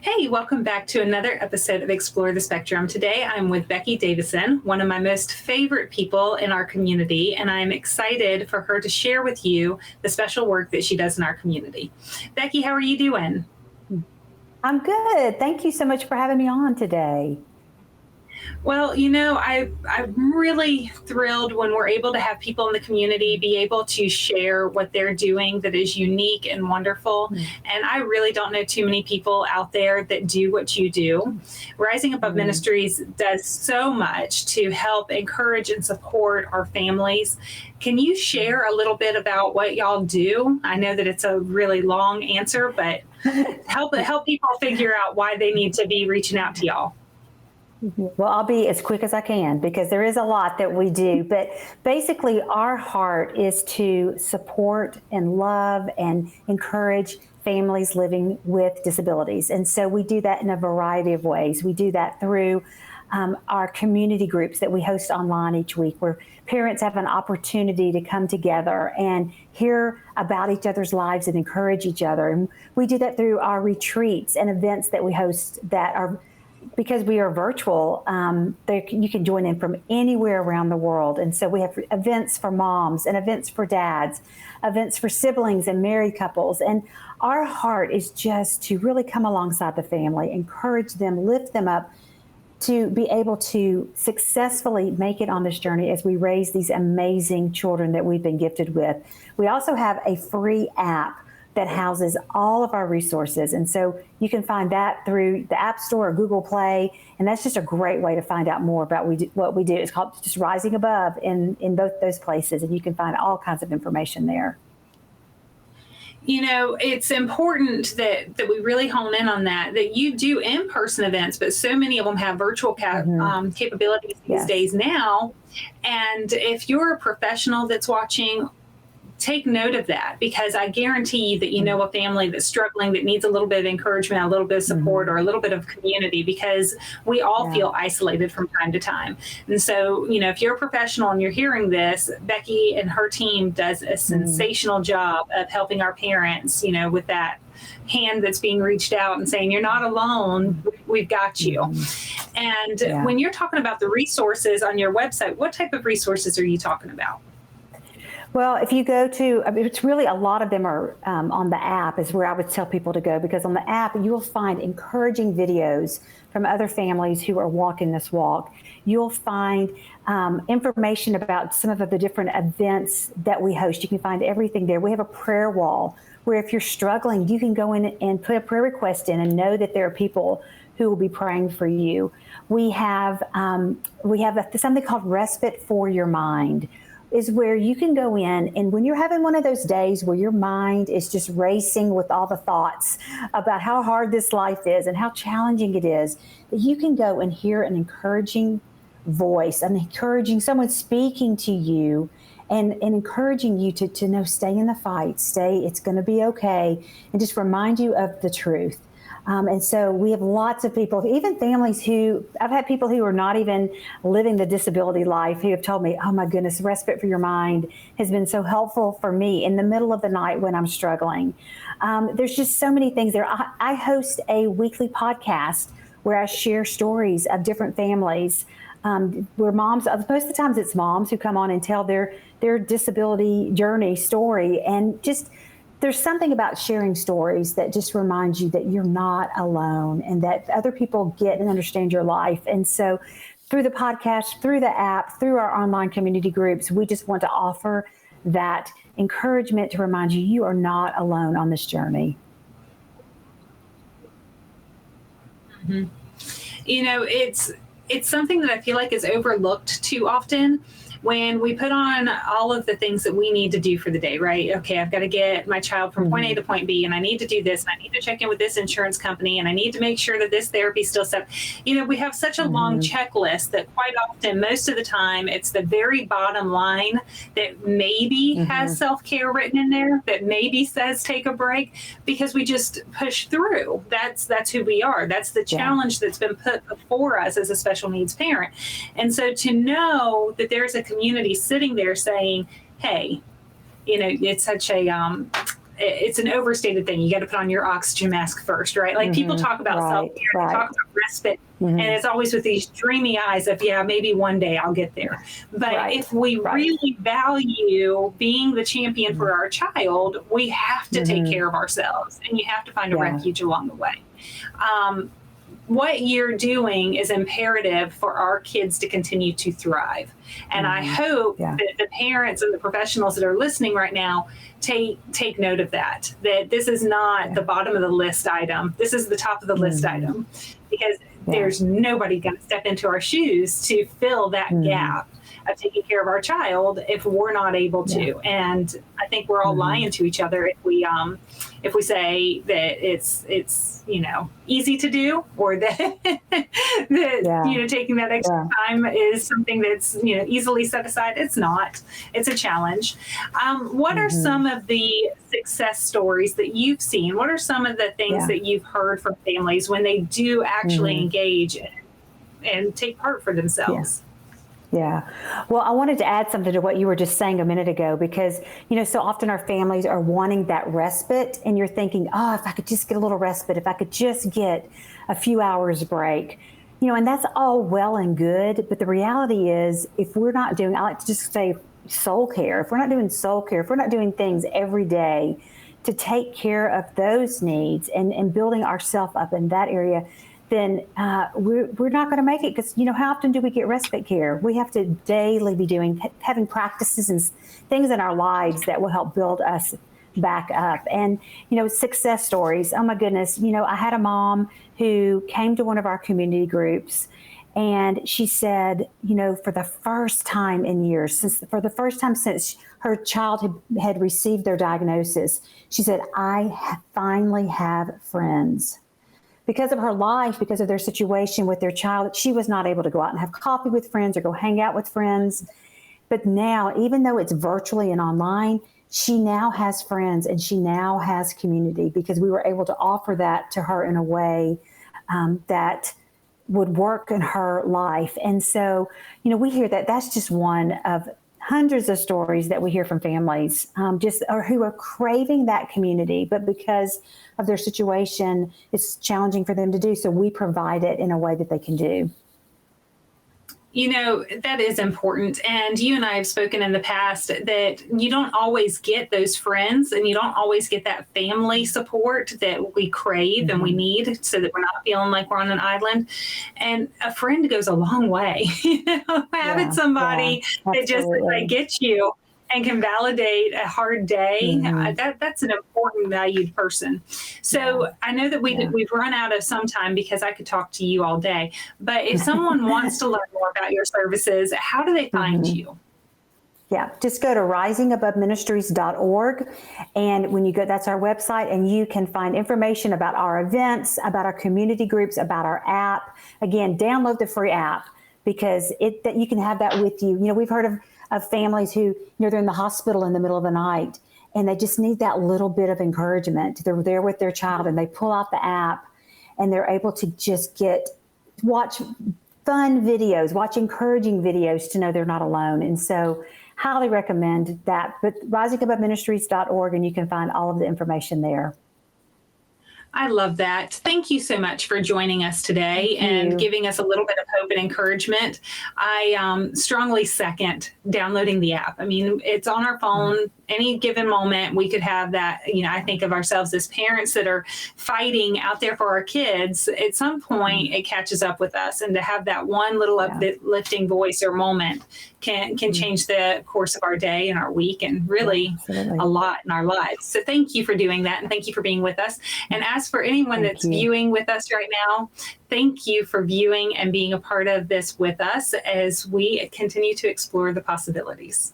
Hey, welcome back to another episode of Explore the Spectrum. Today I'm with Becky Davidson, one of my most favorite people in our community, and I'm excited for her to share with you the special work that she does in our community. Becky, how are you doing? I'm good. Thank you so much for having me on today. Well, I'm really thrilled when we're able to have people in the community be able to share what they're doing that is unique and wonderful. And I really don't know too many people out there that do what you do. Rising Above Ministries does so much to help encourage and support our families. Can you share a little bit about what y'all do? I know that it's a really long answer, but help people figure out why they need to be reaching out to y'all. Well, I'll be as quick as I can because there is a lot that we do. But basically, our heart is to support and love and encourage families living with disabilities. And so we do that in a variety of ways. We do that through our community groups that we host online each week, where parents have an opportunity to come together and hear about each other's lives and encourage each other. And we do that through our retreats and events that we host that are, because we are virtual, you can join in from anywhere around the world. And so we have events for moms and events for dads, events for siblings and married couples. And our heart is just to really come alongside the family, encourage them, lift them up to be able to successfully make it on this journey as we raise these amazing children that we've been gifted with. We also have a free app that houses all of our resources. And so you can find that through the App Store or Google Play. And that's just a great way to find out more about what we do. It's called just Rising Above in both those places. And you can find all kinds of information there. You know, it's important that we really hone in on that you do in-person events, but so many of them have virtual capabilities these days now. And if you're a professional that's watching, take note of that, because I guarantee you that you know a family that's struggling, that needs a little bit of encouragement, a little bit of support, or a little bit of community, because we all feel isolated from time to time. And so, if you're a professional and you're hearing this, Becky and her team does a sensational job of helping our parents, with that hand that's being reached out and saying, you're not alone, we've got you. And when you're talking about the resources on your website, what type of resources are you talking about? Well, if you go to, it's really a lot of them are on the app is where I would tell people to go, because on the app, you will find encouraging videos from other families who are walking this walk. You'll find information about some of the different events that we host. You can find everything there. We have a prayer wall where if you're struggling, you can go in and put a prayer request in and know that there are people who will be praying for you. We have something called Respite for Your Mind, is where you can go in, and when you're having one of those days where your mind is just racing with all the thoughts about how hard this life is and how challenging it is, that you can go and hear an encouraging voice, an encouraging someone speaking to you and encouraging you to know, stay in the fight, it's going to be okay, and just remind you of the truth. And so we have lots of people, even families I've had people who are not even living the disability life who have told me, oh my goodness, Respite for Your Mind has been so helpful for me in the middle of the night when I'm struggling. There's just so many things there. I host a weekly podcast where I share stories of different families, where moms, most of the times it's moms who come on and tell their disability journey story. And just, there's something about sharing stories that just reminds you that you're not alone and that other people get and understand your life. And so through the podcast, through the app, through our online community groups, we just want to offer that encouragement to remind you, you are not alone on this journey. Mm-hmm. It's something that I feel like is overlooked too often when we put on all of the things that we need to do for the day, right? Okay, I've got to get my child from point A to point B, and I need to do this, and I need to check in with this insurance company, and I need to make sure that this therapy is still set. We have such a long checklist that quite often, most of the time, it's the very bottom line that maybe has self-care written in there, that maybe says take a break, because we just push through. That's who we are. That's the challenge that's been put before us as a special needs parent. And so to know that there's a community sitting there saying, hey, it's such a it's an overstated thing. You got to put on your oxygen mask first, right? Like people talk about self-care, they talk about respite, and it's always with these dreamy eyes of, yeah, maybe one day I'll get there. But if we really value being the champion for our child, we have to take care of ourselves, and you have to find a refuge along the way. What you're doing is imperative for our kids to continue to thrive. And I hope that the parents and the professionals that are listening right now take note of that this is not the bottom of the list item. This is the top of the list item, because there's nobody going to step into our shoes to fill that gap of taking care of our child if we're not able to. And I think we're all lying to each other if we say that it's easy to do, or that taking that extra time is something that's easily set aside. It's not. It's a challenge. What are some of the success stories that you've seen? What are some of the things that you've heard from families when they do actually engage and take part for themselves? Yeah. Well, I wanted to add something to what you were just saying a minute ago, because, so often our families are wanting that respite, and you're thinking, oh, if I could just get a little respite, if I could just get a few hours break, and that's all well and good. But the reality is, if we're not doing, I like to just say soul care, if we're not doing soul care, if we're not doing things every day to take care of those needs and building ourselves up in that area, then we're not going to make it, because, how often do we get respite care? We have to daily be having practices and things in our lives that will help build us back up. And, success stories. Oh my goodness. I had a mom who came to one of our community groups, and she said, for the first time in years, since her child had received their diagnosis, she said, I finally have friends. Because of her life, because of their situation with their child, she was not able to go out and have coffee with friends or go hang out with friends. But now, even though it's virtually and online, she now has friends and she now has community, because we were able to offer that to her in a way that would work in her life. And so, we hear that that's just one of hundreds of stories that we hear from families who are craving that community, but because of their situation, it's challenging for them to do. So we provide it in a way that they can do. That is important. And you and I have spoken in the past that you don't always get those friends, and you don't always get that family support that we crave and we need, so that we're not feeling like we're on an island. And a friend goes a long way. Having somebody that just gets you and can validate a hard day, that's an important, valued person. So I know that we've run out of some time, because I could talk to you all day. But if someone wants to learn more about your services, how do they find you? Yeah, just go to risingaboveministries.org. And when you go, that's our website, and you can find information about our events, about our community groups, about our app. Again, download the free app, because that you can have that with you. We've heard of families who, they're in the hospital in the middle of the night, and they just need that little bit of encouragement. They're there with their child, and they pull out the app, and they're able to just watch fun videos, watch encouraging videos to know they're not alone. And so highly recommend that. But risingaboveministries.org, and you can find all of the information there. I love that. Thank you so much for joining us today and giving us a little bit of hope and encouragement. I strongly second downloading the app. I mean, it's on our phone. Any given moment, we could have that. I think of ourselves as parents that are fighting out there for our kids. At some point, it catches up with us, and to have that one little uplifting voice or moment can change the course of our day and our week, and really a lot in our lives. So thank you for doing that, and thank you for being with us. And as for anyone that's viewing with us right now, thank you for viewing and being a part of this with us as we continue to explore the possibilities.